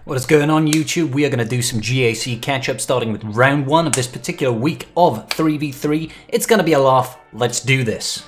What is going on YouTube? We are going to do some GAC catch-up starting with round 1 of this particular week of 3v3. It's going to be a laugh. Let's do this.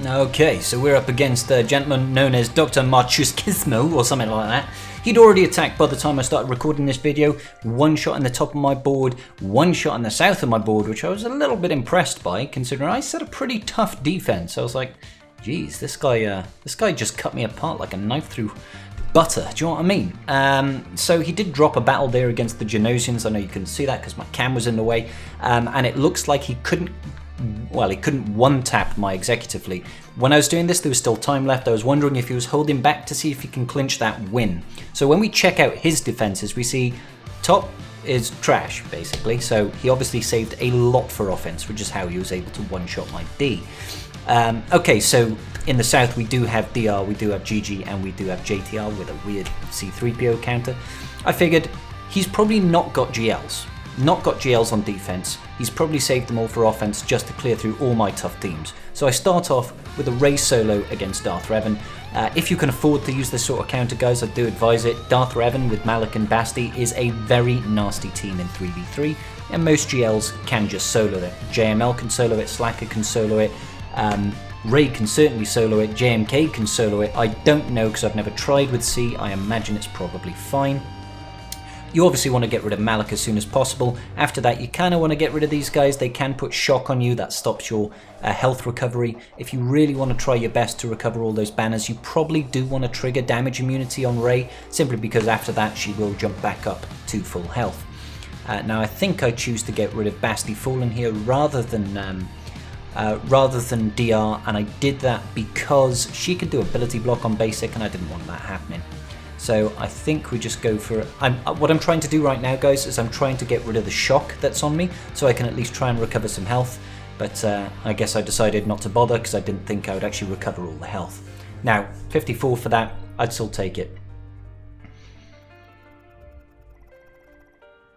Okay, so we're up against a gentleman known as Dr. Marchuskismo or something like that. He'd already attacked by the time I started recording this video. One shot in the top of my board, one shot in the south of my board, which I was a little bit impressed by, considering I set a pretty tough defense. I was like, geez, this guy just cut me apart like a knife through butter. Do you know what I mean? So he did drop a battle there against the Genosians. I know you couldn't see that because my cam was in the way, and it looks like he couldn't one-tap my executive fleet. When I was doing this, there was still time left. I was wondering if he was holding back to see if he can clinch that win. So when we check out his defenses, we see top is trash, basically. So he obviously saved a lot for offense, which is how he was able to one-shot my D. Okay, so in the south, we do have DR, we do have GG, and we do have JTR with a weird C-3PO counter. I figured he's probably not got GLs. Not got GLs on defense. He's probably saved them all for offense just to clear through all my tough teams. So I start off with a Rey solo against Darth Revan. If you can afford to use this sort of counter, guys, I do advise it. Darth Revan with Malak and Basti is a very nasty team in 3v3, and most GLs can just solo it. JML can solo it, Slacker can solo it, Rey can certainly solo it, JMK can solo it. I don't know because I've never tried with C. I imagine it's probably fine. You obviously want to get rid of Malak as soon as possible. After that, you kind of want to get rid of these guys. They can put shock on you. That stops your health recovery. If you really want to try your best to recover all those banners, you probably do want to trigger damage immunity on Rey, simply because after that, she will jump back up to full health. Now, I think I choose to get rid of Basti Fallen here rather than DR, and I did that because she could do ability block on basic, and I didn't want that happening. So I think we just go for it. What I'm trying to do right now, guys, is I'm trying to get rid of the shock that's on me, so I can at least try and recover some health. But I guess I decided not to bother because I didn't think I would actually recover all the health. Now, 54 for that, I'd still take it.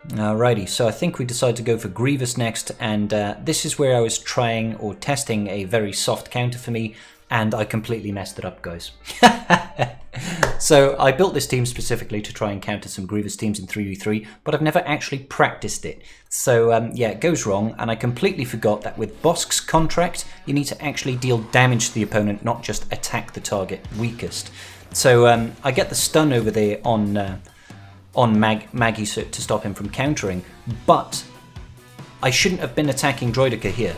Alrighty, so I think we decided to go for Grievous next, and this is where I was trying or testing a very soft counter for me, and I completely messed it up, guys. So I built this team specifically to try and counter some Grievous teams in 3v3, but I've never actually practiced it. So yeah, it goes wrong, and I completely forgot that with Bosk's contract, you need to actually deal damage to the opponent, not just attack the target weakest. So I get the stun over there on Maggie to stop him from countering, but I shouldn't have been attacking Droidica here,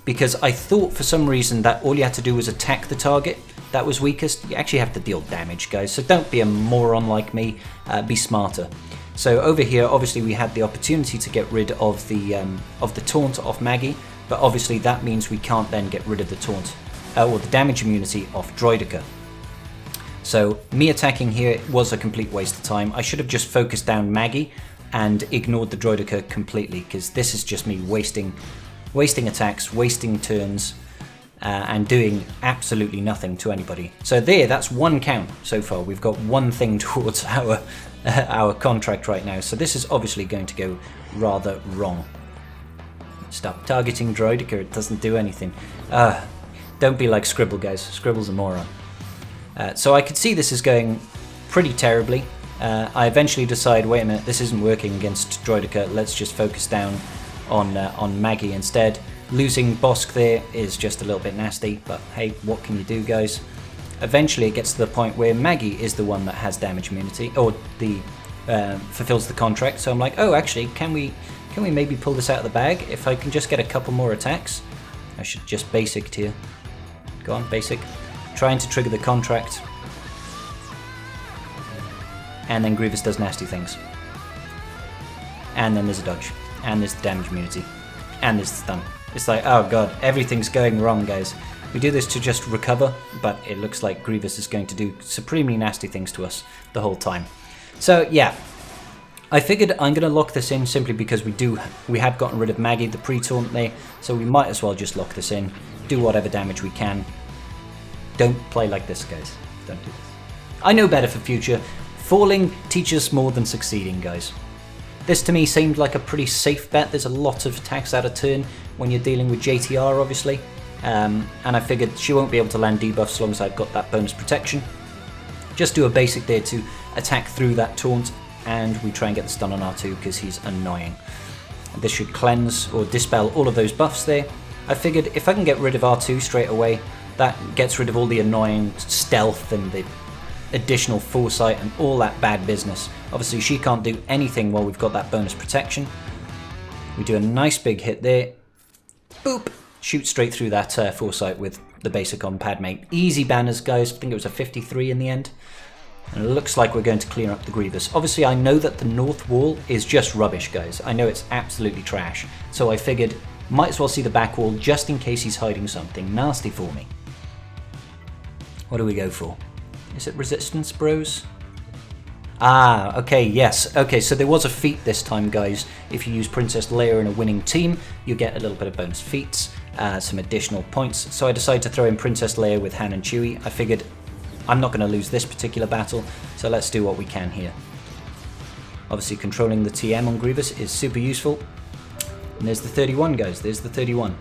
because I thought for some reason that all you had to do was attack the target that was weakest. You actually have to deal damage, guys, so don't be a moron like me, be smarter. So over here, obviously we had the opportunity to get rid of the taunt off Maggie, but obviously that means we can't then get rid of the taunt, or the damage immunity off Droidica. So me attacking here was a complete waste of time. I should have just focused down Maggie and ignored the Droidica completely, because this is just me wasting attacks, wasting turns, and doing absolutely nothing to anybody. So that's one count so far. We've got one thing towards our contract right now. So this is obviously going to go rather wrong. Stop targeting Droidica, it doesn't do anything. Don't be like Scribble, guys. Scribble's a moron. So I could see this is going pretty terribly. I eventually decide, wait a minute, this isn't working against Droidica. Let's just focus down on Maggie instead. Losing Bosk there is just a little bit nasty, but hey, what can you do, guys? Eventually it gets to the point where Maggie is the one that has damage immunity, or fulfills the contract. So I'm like, oh, actually, can we maybe pull this out of the bag? If I can just get a couple more attacks, I should just basic here. Go on, basic. Trying to trigger the contract, and then Grievous does nasty things, and then there's a dodge, and there's the damage immunity, and there's the stun. It's like, oh god, everything's going wrong, guys. We do this to just recover, but it looks like Grievous is going to do supremely nasty things to us the whole time. So yeah, I figured I'm going to lock this in simply because we have gotten rid of Maggie, the pre-taunt there, so we might as well just lock this in, do whatever damage we can. Don't play like this, guys. Don't do this. I know better for future. Falling teaches more than succeeding, guys. This to me seemed like a pretty safe bet. There's a lot of attacks out of turn when you're dealing with JTR, obviously. And I figured she won't be able to land debuffs as long as I've got that bonus protection. Just do a basic there to attack through that taunt, and we try and get the stun on R2 because he's annoying. This should cleanse or dispel all of those buffs there. I figured if I can get rid of R2 straight away, that gets rid of all the annoying stealth and the additional foresight and all that bad business. Obviously she can't do anything while we've got that bonus protection. We do a nice big hit there. Boop! Shoot straight through that foresight with the basic on Padme. Easy banners, guys. I think it was a 53 in the end. And it looks like we're going to clear up the Grievous. Obviously I know that the north wall is just rubbish, guys. I know it's absolutely trash. So I figured might as well see the back wall just in case he's hiding something nasty for me. What do we go for? Is it resistance, bros? Ah, okay, yes. Okay, so there was a feat this time, guys. If you use Princess Leia in a winning team, you get a little bit of bonus feats, some additional points. So I decided to throw in Princess Leia with Han and Chewie. I figured I'm not going to lose this particular battle, so let's do what we can here. Obviously, controlling the TM on Grievous is super useful. And there's the 31, guys. There's the 31.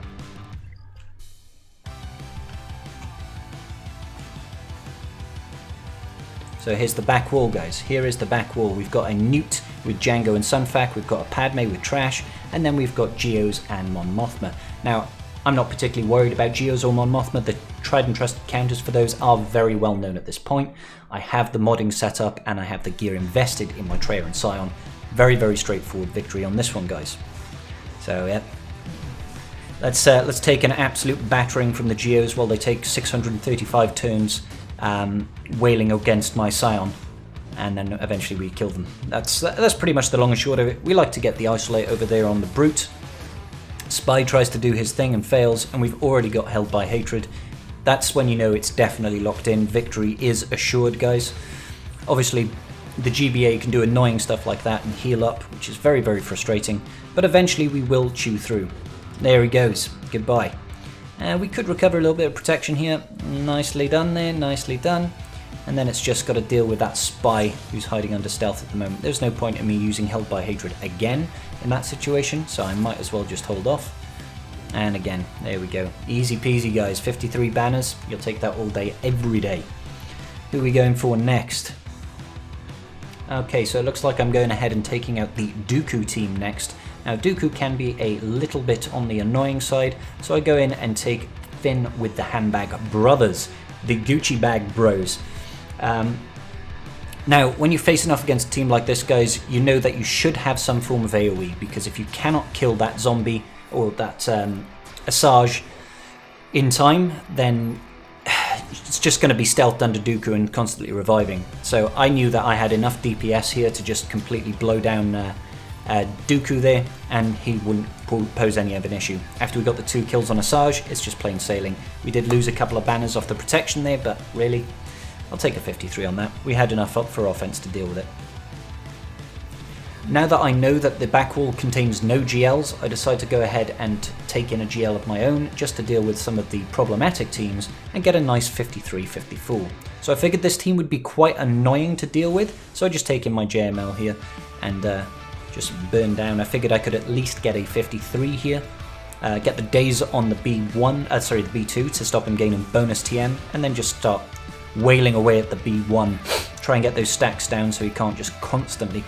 So here's the back wall, guys. Here is the back wall. We've got a Nute with Jango and Sunfac. We've got a Padme with Trash. And then we've got Geos and Mon Mothma. Now, I'm not particularly worried about Geos or Mon Mothma. The tried and trusted counters for those are very well known at this point. I have the modding set up and I have the gear invested in my Traya and Scion. Very, very straightforward victory on this one, guys. So, yeah. Let's take an absolute battering from the Geos while they take 635 turns wailing against my Scion, and then eventually we kill them. That's pretty much the long and short of it. We like to get the Isolate over there on the Brute. Spy tries to do his thing and fails, and we've already got Held by Hatred. That's when you know it's definitely locked in. Victory is assured, guys. Obviously, the GBA can do annoying stuff like that and heal up, which is very, very frustrating, but eventually we will chew through. There he goes. Goodbye. We could recover a little bit of protection here. Nicely done there, nicely done. And then it's just got to deal with that spy who's hiding under stealth at the moment. There's no point in me using Held by Hatred again in that situation, so I might as well just hold off. And again, there we go. Easy peasy, guys. 53 banners. You'll take that all day, every day. Who are we going for next? Okay, so it looks like I'm going ahead and taking out the Dooku team next. Now, Dooku can be a little bit on the annoying side, so I go in and take Finn with the Handbag Brothers, the Gucci Bag Bros. Now, when you're facing off against a team like this, guys, you know that you should have some form of AoE, because if you cannot kill that zombie or that Asajj in time, then it's just going to be stealthed under Dooku and constantly reviving. So I knew that I had enough DPS here to just completely blow down Dooku there, and he wouldn't pose any of an issue. After we got the 2 kills on Asajj, it's just plain sailing. We did lose a couple of banners off the protection there, but really, I'll take a 53 on that. We had enough up for offense to deal with it. Now that I know that the back wall contains no GLs, I decide to go ahead and take in a GL of my own just to deal with some of the problematic teams and get a nice 53-54. So I figured this team would be quite annoying to deal with, so I just take in my JML here and just burn down. I figured I could at least get a 53 here, get the days on the B1, the B2 to stop him gaining bonus TM, and then just start wailing away at the B1, try and get those stacks down so he can't just constantly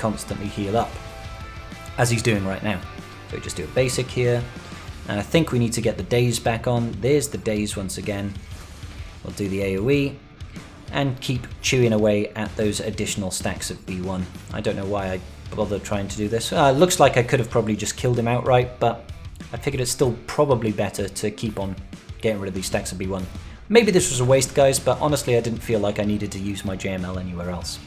heal up, as he's doing right now. So we just do a basic here, and I think we need to get the days back on. There's the days once again. We'll do the AoE, and keep chewing away at those additional stacks of B1. I don't know why I bothered trying to do this. Looks like I could have probably just killed him outright, but I figured it's still probably better to keep on getting rid of these stacks of B1. Maybe this was a waste, guys, but honestly I didn't feel like I needed to use my JML anywhere else.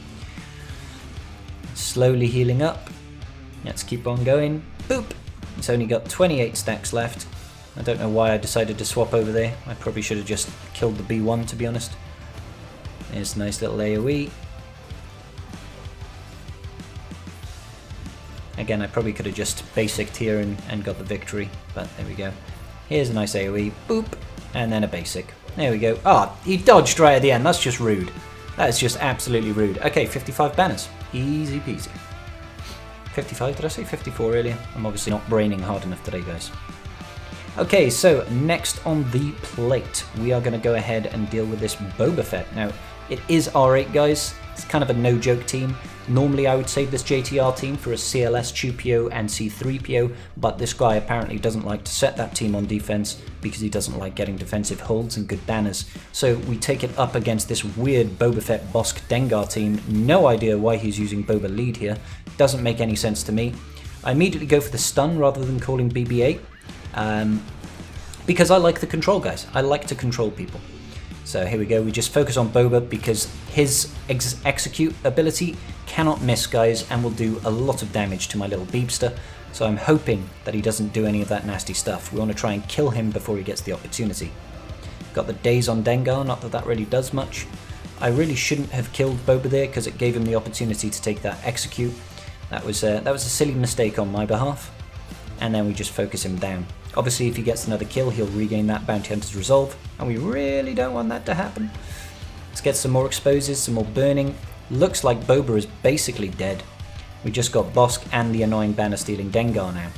Slowly healing up. Let's keep on going. Boop! It's only got 28 stacks left. I don't know why I decided to swap over there. I probably should have just killed the B1, to be honest. There's a nice little AoE. Again, I probably could have just basicked here and got the victory, but there we go. Here's a nice AoE. Boop! And then a basic. There we go. Ah, he dodged right at the end. That's just rude. That is just absolutely rude. Okay, 55 banners. Easy peasy. 55, did I say 54 earlier? I'm obviously not braining hard enough today, guys. Okay, so next on the plate, we are going to go ahead and deal with this Boba Fett. Now, it is R8, guys. It's kind of a no-joke team. Normally, I would save this JTR team for a CLS 2PO and C3PO, but this guy apparently doesn't like to set that team on defense because he doesn't like getting defensive holds and good banners. So we take it up against this weird Boba Fett Bosk Dengar team. No idea why he's using Boba lead here. Doesn't make any sense to me. I immediately go for the stun rather than calling BB-8. Because I like the control, guys. I like to control people. So here we go. We just focus on Boba because his execute ability cannot miss, guys, and will do a lot of damage to my little beepster. So I'm hoping that he doesn't do any of that nasty stuff. We want to try and kill him before he gets the opportunity. Got the days on Dengar, not that that really does much. I really shouldn't have killed Boba there because it gave him the opportunity to take that execute. That was a silly mistake on my behalf. And then we just focus him down. Obviously, if he gets another kill, he'll regain that Bounty Hunter's Resolve, and we really don't want that to happen. Let's get some more exposes, some more burning. Looks like Boba is basically dead. We just got Bosk and the annoying banner stealing Dengar now.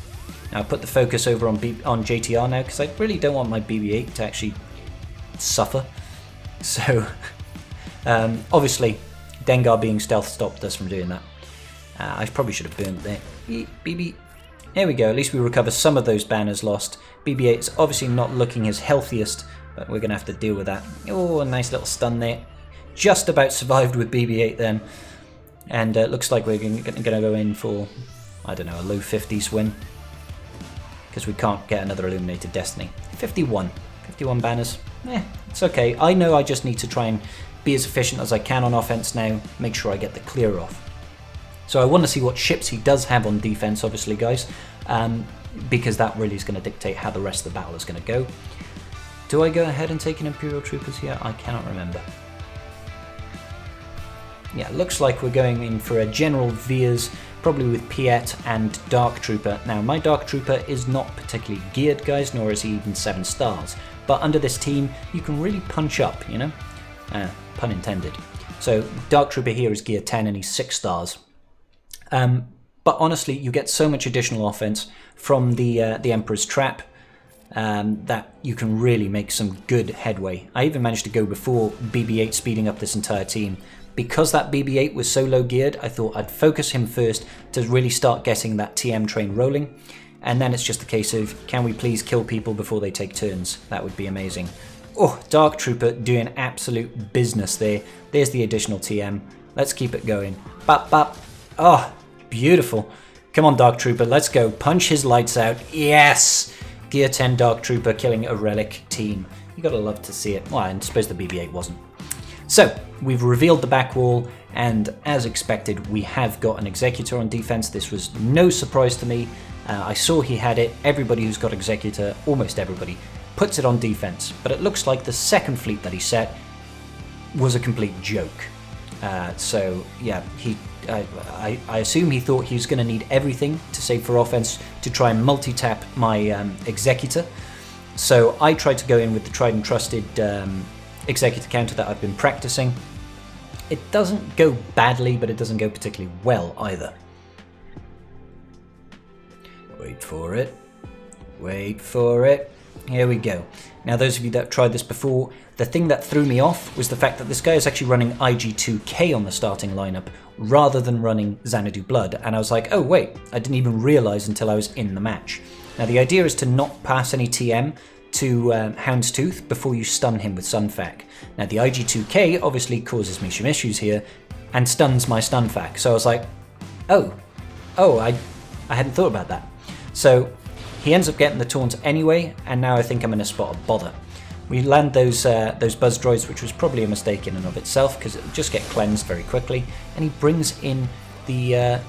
Now I'll put the focus over on JTR now, because I really don't want my BB-8 to actually suffer. So, obviously, Dengar being stealth stopped us from doing that. I probably should have burned there. BB. There we go, at least we recover some of those banners lost. BB-8 is obviously not looking his healthiest, but we're going to have to deal with that. Oh, a nice little stun there. Just about survived with BB-8 then. And it looks like we're going to go in for, I don't know, a low 50s win. Because we can't get another Illuminated Destiny. 51 banners. It's okay. I know I just need to try and be as efficient as I can on offense now. Make sure I get the clear off. So I want to see what ships he does have on defense, obviously, guys, because that really is going to dictate how the rest of the battle is going to go. Do I go ahead and take an Imperial Troopers here? I cannot remember. Yeah, looks like we're going in for a General Veers, probably with Piet and Dark Trooper. Now, my Dark Trooper is not particularly geared, guys, nor is he even 7 stars. But under this team, you can really punch up, you know? Pun intended. So, Dark Trooper here is gear 10 and he's 6 stars. But honestly, you get so much additional offense from the Emperor's Trap that you can really make some good headway. I even managed to go before BB-8 speeding up this entire team. Because that BB-8 was so low geared, I thought I'd focus him first to really start getting that TM train rolling. And then it's just a case of, can we please kill people before they take turns? That would be amazing. Oh, Dark Trooper doing absolute business there. There's the additional TM. Let's keep it going. Bap, bap. Oh, beautiful. Come on, Dark Trooper, let's go. Punch his lights out. Yes! Gear 10 Dark Trooper killing a relic team. You gotta love to see it. Well, I suppose the BB-8 wasn't. So, we've revealed the back wall, and as expected, we have got an Executor on defense. This was no surprise to me. I saw he had it. Everybody who's got Executor, almost everybody, puts it on defense. But it looks like the second fleet that he set was a complete joke. So, yeah, I assume he thought he was going to need everything to save for offense to try and multi-tap my Executor. So I tried to go in with the tried and trusted Executor counter that I've been practicing. It doesn't go badly, but it doesn't go particularly well either. Wait for it. Wait for it. Here we go. Now, those of you that have tried this before, the thing that threw me off was the fact that this guy is actually running IG2K on the starting lineup rather than running Xanadu Blood. And I was like, oh wait, I didn't even realize until I was in the match. Now, the idea is to not pass any TM to Houndstooth before you stun him with Sunfac. Now, the IG2K obviously causes me some issues here and stuns my Stunfac. So I was like, oh, I hadn't thought about that. So he ends up getting the taunt anyway, and now I think I'm in a spot of bother. We land those Buzz Droids, which was probably a mistake in and of itself, because it'll just get cleansed very quickly, and he brings in the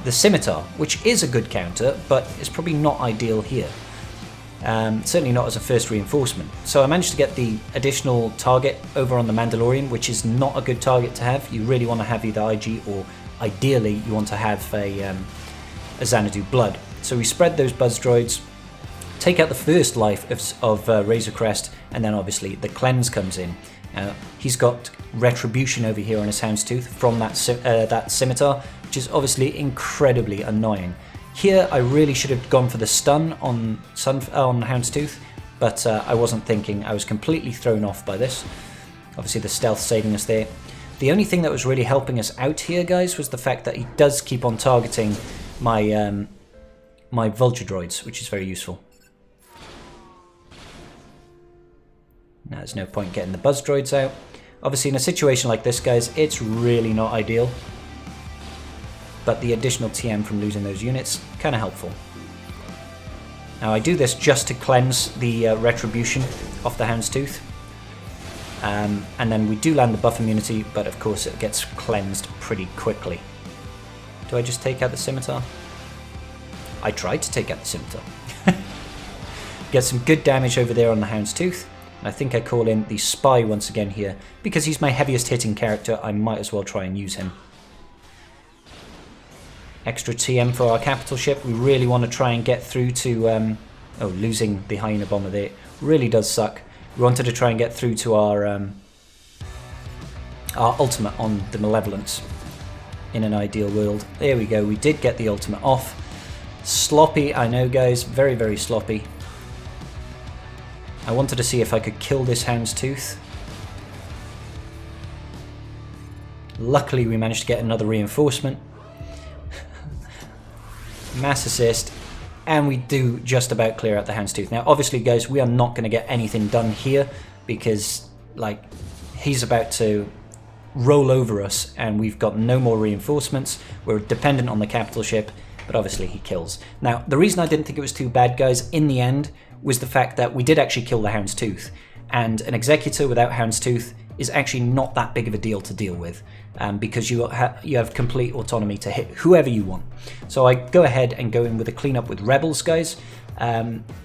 Scimitar, which is a good counter, but it's probably not ideal here. Certainly not as a first reinforcement. So I managed to get the additional target over on the Mandalorian, which is not a good target to have. You really want to have either IG or ideally you want to have a Xanadu Blood. So we spread those Buzz Droids, take out the first life of Razor Crest, and then obviously the cleanse comes in. He's got Retribution over here on his Houndstooth from that Scimitar, which is obviously incredibly annoying. Here, I really should have gone for the stun on Houndstooth, but I wasn't thinking. I was completely thrown off by this. Obviously, the stealth saving us there. The only thing that was really helping us out here, guys, was the fact that he does keep on targeting my my vulture droids, which is very useful. Now, there's no point getting the buzz droids out. Obviously, in a situation like this, guys, it's really not ideal. But the additional TM from losing those units, kind of helpful. Now, I do this just to cleanse the retribution off the Houndstooth. And then we do land the buff immunity, but of course it gets cleansed pretty quickly. Do I just take out the scimitar? I tried to take out the scimitar. Get some good damage over there on the Houndstooth. And I think I call in the spy once again here. Because he's my heaviest hitting character, I might as well try and use him. Extra TM for our capital ship. We really want to try and get through to... losing the Hyena Bomber there really does suck. We wanted to try and get through to our ultimate on the Malevolence in an ideal world. There we go, we did get the ultimate off. Sloppy, I know, guys, very, very sloppy. I wanted to see if I could kill this Houndstooth. Luckily, we managed to get another reinforcement. Mass assist. And we do just about clear out the Houndstooth. Now, obviously, guys, we are not going to get anything done here because, like, he's about to roll over us and we've got no more reinforcements. We're dependent on the capital ship, but obviously he kills. Now, the reason I didn't think it was too bad, guys, in the end, was the fact that we did actually kill the Houndstooth. And an Executor without Houndstooth is actually not that big of a deal to deal with. Because you have complete autonomy to hit whoever you want. So I go ahead and go in with a cleanup with rebels, guys.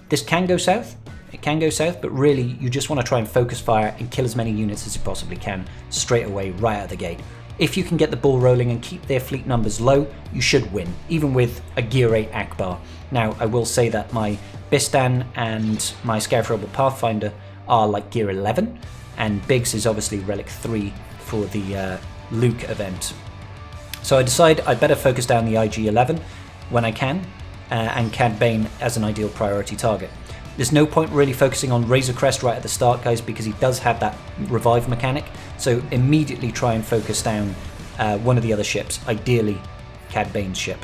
This can go south. It can go south, but really you just want to try and focus fire and kill as many units as you possibly can straight away, right out of the gate. If you can get the ball rolling and keep their fleet numbers low, you should win, even with a Gear 8 Akbar. Now, I will say that my Bistan and my Scout Rebel Pathfinder are like Gear 11, and Biggs is obviously Relic 3 for the Luke event. So I decide I better focus down the IG-11 when I can, and Cad Bane as an ideal priority target. There's no point really focusing on Razor Crest right at the start, guys, because he does have that revive mechanic, so immediately try and focus down one of the other ships, ideally Cad Bane's ship.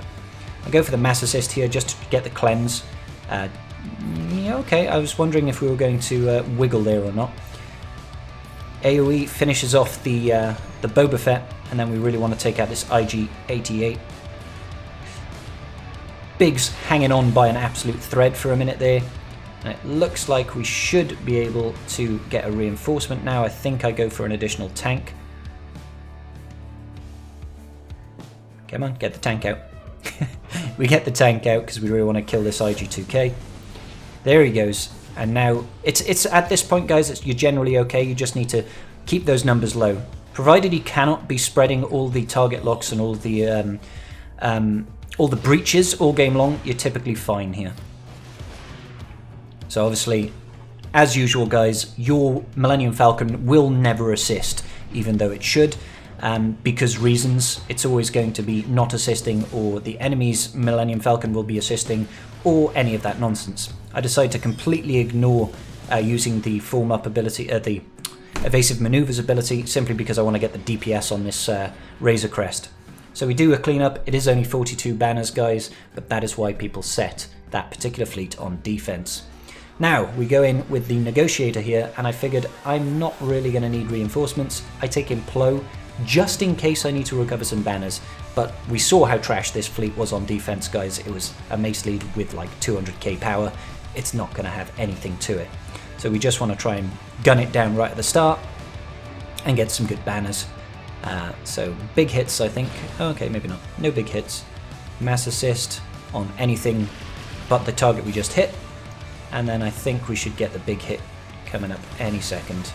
I go for the mass assist here just to get the cleanse. Yeah, okay, I was wondering if we were going to wiggle there or not. AoE finishes off the Boba Fett, and then we really want to take out this IG-88. Biggs hanging on by an absolute thread for a minute there. And it looks like we should be able to get a reinforcement now. I think I go for an additional tank. Come on, get the tank out. We get the tank out because we really want to kill this IG-2K. There he goes. And now, it's at this point, guys, you're generally okay. You just need to keep those numbers low. Provided you cannot be spreading all the target locks and all the breaches all game long, you're typically fine here. So obviously, as usual, guys, your Millennium Falcon will never assist, even though it should. Because reasons, it's always going to be not assisting, or the enemy's Millennium Falcon will be assisting, or any of that nonsense. I decide to completely ignore using the form up ability, the evasive maneuvers ability, simply because I want to get the DPS on this Razor Crest. So we do a cleanup. It is only 42 banners, guys, but that is why people set that particular fleet on defense. Now we go in with the Negotiator here, and I figured I'm not really going to need reinforcements. I take in Plo just in case I need to recover some banners, but we saw how trash this fleet was on defense, guys. It was a Mace Lead with like 200k power. It's not going to have anything to it. So we just want to try and gun it down right at the start and get some good banners. So big hits, I think. Okay, maybe not. No big hits. Mass assist on anything but the target we just hit. And then I think we should get the big hit coming up any second.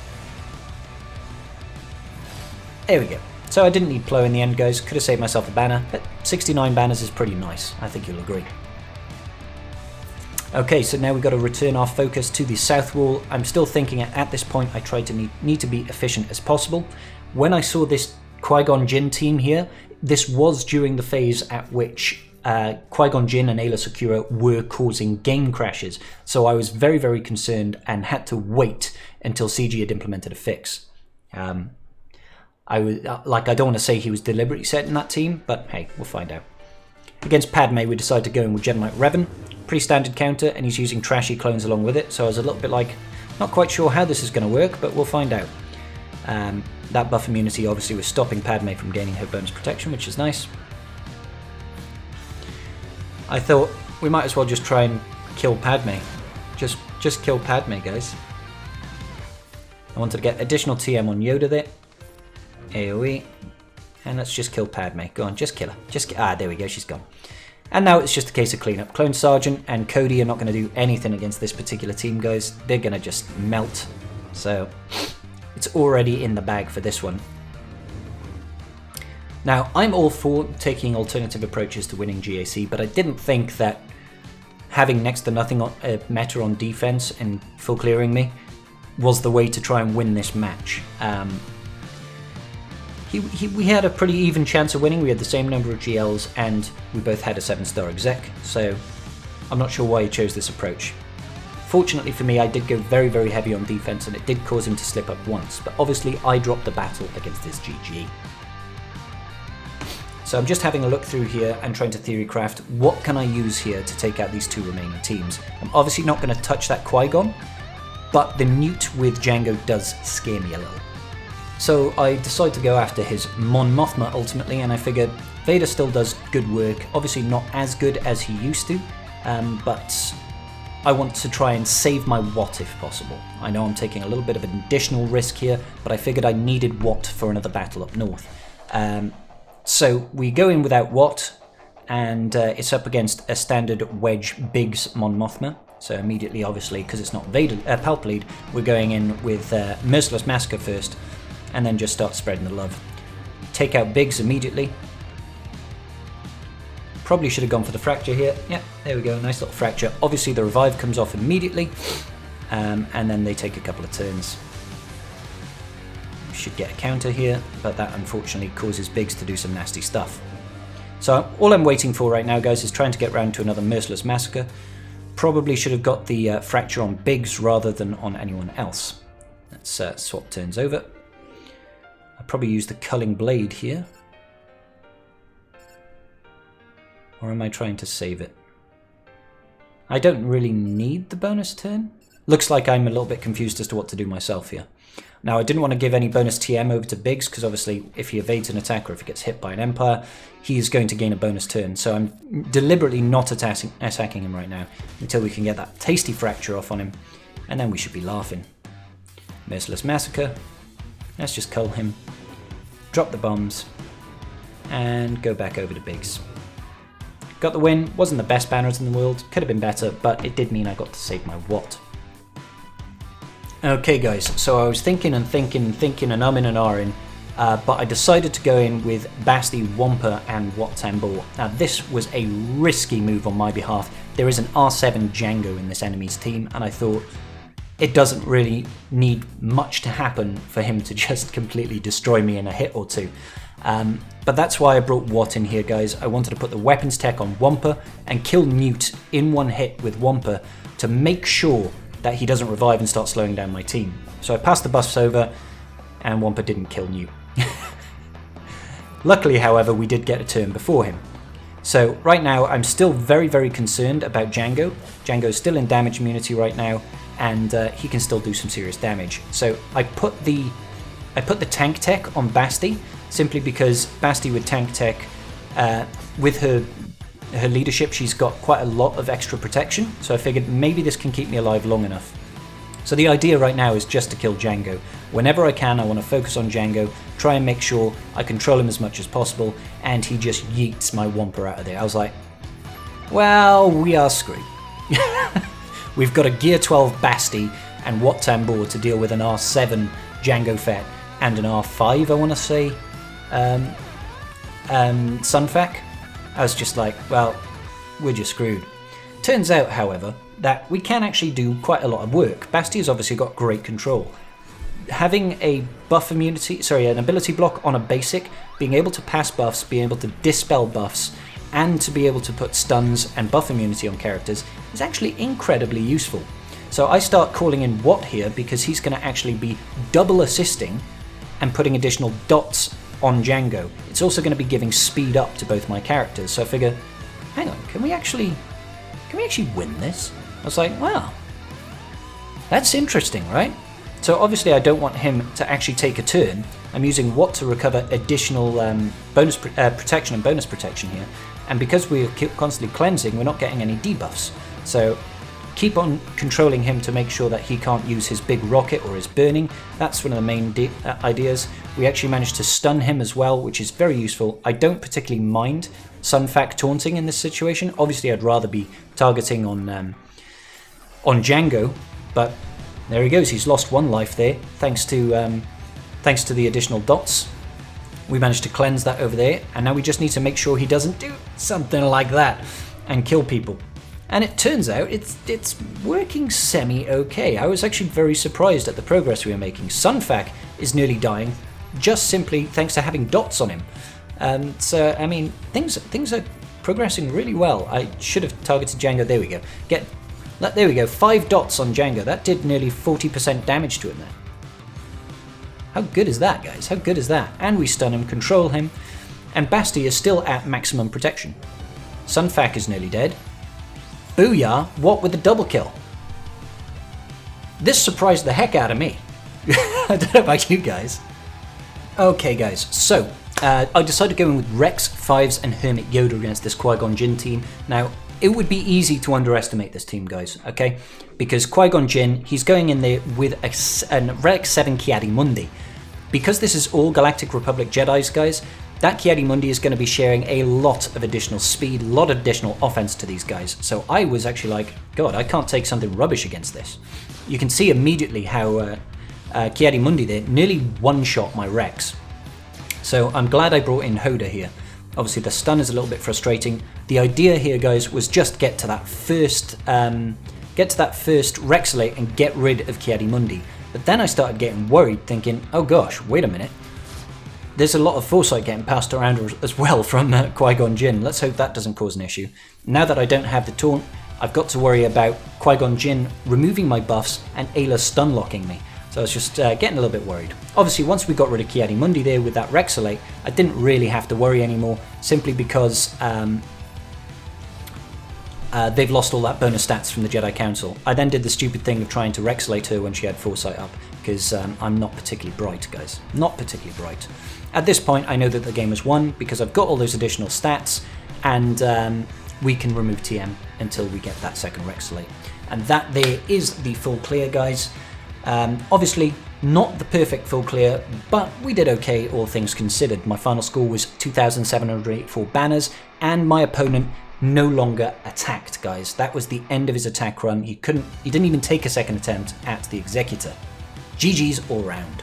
There we go. So I didn't need Plo in the end, guys. Could have saved myself a banner, but 69 banners is pretty nice. I think you'll agree. Okay, so now we've got to return our focus to the south wall. I'm still thinking at this point I try to need to be efficient as possible. When I saw this Qui-Gon Jinn team here, this was during the phase at which Qui-Gon Jinn and Aayla Secura were causing game crashes, so I was very, very concerned and had to wait until CG had implemented a fix. I don't want to say he was deliberately setting that team, but hey, we'll find out. Against Padme, we decided to go in with Jedi Knight Revan, pretty standard counter, and he's using trashy clones along with it, so I was a little bit like, not quite sure how this is going to work, but we'll find out. That buff immunity obviously was stopping Padme from gaining her bonus protection, which is nice. I thought we might as well just try and kill Padme. Just kill Padme, guys. I wanted to get additional TM on Yoda there. AoE. And let's just kill Padme. Go on, just kill her. There we go, she's gone. And now it's just a case of cleanup. Clone Sergeant and Cody are not going to do anything against this particular team, guys. They're going to just melt. So it's already in the bag for this one. Now, I'm all for taking alternative approaches to winning GAC, but I didn't think that having next to nothing on meta on defense and full clearing me was the way to try and win this match. We had a pretty even chance of winning. We had the same number of GLs and we both had a 7-star exec, so I'm not sure why he chose this approach. Fortunately for me, I did go very, very heavy on defense and it did cause him to slip up once, but obviously I dropped the battle against his GG. So I'm just having a look through here and trying to theory craft what can I use here to take out these two remaining teams. I'm obviously not going to touch that Qui-Gon, but the Nute with Jango does scare me a little. So I decided to go after his Mon Mothma ultimately, and I figured Vader still does good work, obviously not as good as he used to, but I want to try and save my Wat if possible. I know I'm taking a little bit of an additional risk here, but I figured I needed Wat for another battle up north. So we go in without Wat, and it's up against a standard Wedge Biggs Mon Mothma. So immediately, obviously, because it's not Vader, Palp lead, we're going in with Merciless Massacre first, and then just start spreading the love. Take out Biggs immediately. Probably should have gone for the fracture here. Yeah, there we go, nice little fracture. Obviously the revive comes off immediately, and then they take a couple of turns. We should get a counter here, but that unfortunately causes Biggs to do some nasty stuff. So all I'm waiting for right now, guys, is trying to get round to another Merciless Massacre. Probably should have got the fracture on Biggs rather than on anyone else. Let's swap turns over. I'll probably use the Culling Blade here. Or am I trying to save it? I don't really need the bonus turn. Looks like I'm a little bit confused as to what to do myself here. Now, I didn't want to give any bonus TM over to Biggs, because obviously if he evades an attack or if he gets hit by an Empire, he is going to gain a bonus turn. So I'm deliberately not attacking him right now until we can get that tasty fracture off on him, and then we should be laughing. Merciless Massacre. Let's just cull him, drop the bombs, and go back over to Biggs. Got the win. Wasn't the best banners in the world, could have been better, but it did mean I got to save my Wat. Okay guys, so I was thinking and umming and ahhing, but I decided to go in with Basti, Wampa and Wat Tambor. Now this was a risky move on my behalf. There is an R7 Jango in this enemy's team, and I thought it doesn't really need much to happen for him to just completely destroy me in a hit or two. But that's why I brought Wat in here, guys. I wanted to put the weapons tech on Wampa and kill Nute in one hit with Wampa to make sure that he doesn't revive and start slowing down my team. So I passed the buffs over, and Wampa didn't kill Nute. Luckily, however, we did get a turn before him. So right now, I'm still very, very concerned about Jango. Jango's still in damage immunity right now, and he can still do some serious damage. So I put the tank tech on Basti, simply because Basti with tank tech, with her leadership, she's got quite a lot of extra protection, so I figured maybe this can keep me alive long enough. So the idea right now is just to kill Jango. Whenever I can, I want to focus on Jango, try and make sure I control him as much as possible, and he just yeets my Wampa out of there. I was like, well, we are screwed. We've got a Gear 12 Basti and Wat Tambor to deal with an R7 Jango Fett and an R5, I want to say, Sunfac. I was just like, well, we're just screwed. Turns out, however, that we can actually do quite a lot of work. Basti has obviously got great control. Having a buff immunity, an ability block on a basic being able to pass buffs, being able to dispel buffs, and to be able to put stuns and buff immunity on characters is actually incredibly useful. So I start calling in Wat here because he's going to actually be double assisting and putting additional dots on Jango. It's also going to be giving speed up to both my characters. So I figure, hang on, can we actually win this? I was like, wow, that's interesting, right? So obviously I don't want him to actually take a turn. I'm using Wat to recover additional bonus protection and bonus protection here. And because we're constantly cleansing, we're not getting any debuffs. So keep on controlling him to make sure that he can't use his big rocket or his burning. That's one of the main ideas. We actually managed to stun him as well, which is very useful. I don't particularly mind Sunfac taunting in this situation. Obviously, I'd rather be targeting on Jango, but there he goes. He's lost one life there, thanks to the additional dots. We managed to cleanse that over there, and now we just need to make sure he doesn't do something like that and kill people. And it turns out it's working semi-okay. I was actually very surprised at the progress we were making. Sunfac is nearly dying, just simply thanks to having dots on him. So, I mean, things are progressing really well. I should have targeted Jango. There we go. There we go. 5 dots on Jango. That did nearly 40% damage to him there. How good is that, guys? How good is that? And we stun him, control him, and Basti is still at maximum protection. Sunfac is nearly dead. Booyah, what with the double kill? This surprised the heck out of me. I don't know about you guys. Okay, guys, so I decided to go in with Rex, Fives, and Hermit Yoda against this Qui-Gon Jinn team. Now, it would be easy to underestimate this team, guys, okay? Because Qui-Gon Jinn, he's going in there with a Relic 7 Ki-Adi Mundi. Because this is all Galactic Republic Jedis, guys, that Ki-Adi Mundi is going to be sharing a lot of additional speed, a lot of additional offense to these guys. So I was actually like, God, I can't take something rubbish against this. You can see immediately how Ki-Adi Mundi there nearly one-shot my Rex. So I'm glad I brought in Hoda here. Obviously the stun is a little bit frustrating. The idea here, guys, was just get to that first Rexolate and get rid of Ki-Adi Mundi. But then I started getting worried, thinking, oh gosh, wait a minute. There's a lot of foresight getting passed around as well from Qui-Gon Jinn. Let's hope that doesn't cause an issue. Now that I don't have the taunt, I've got to worry about Qui-Gon Jinn removing my buffs and Ayla stun locking me. So I was just getting a little bit worried. Obviously, once we got rid of Ki-Adi Mundi there with that Rexolate, I didn't really have to worry anymore, simply because they've lost all that bonus stats from the Jedi Council. I then did the stupid thing of trying to Rexolate her when she had foresight up, because I'm not particularly bright, guys. Not particularly bright. At this point, I know that the game is won, because I've got all those additional stats, and we can remove TM until we get that second Rexolate. And that there is the full clear, guys. Obviously, not the perfect full clear, but we did okay, all things considered. My final score was 2,784 banners, and my opponent no longer attacked, guys. That was the end of his attack run. He didn't even take a second attempt at the Executor. GG's all round.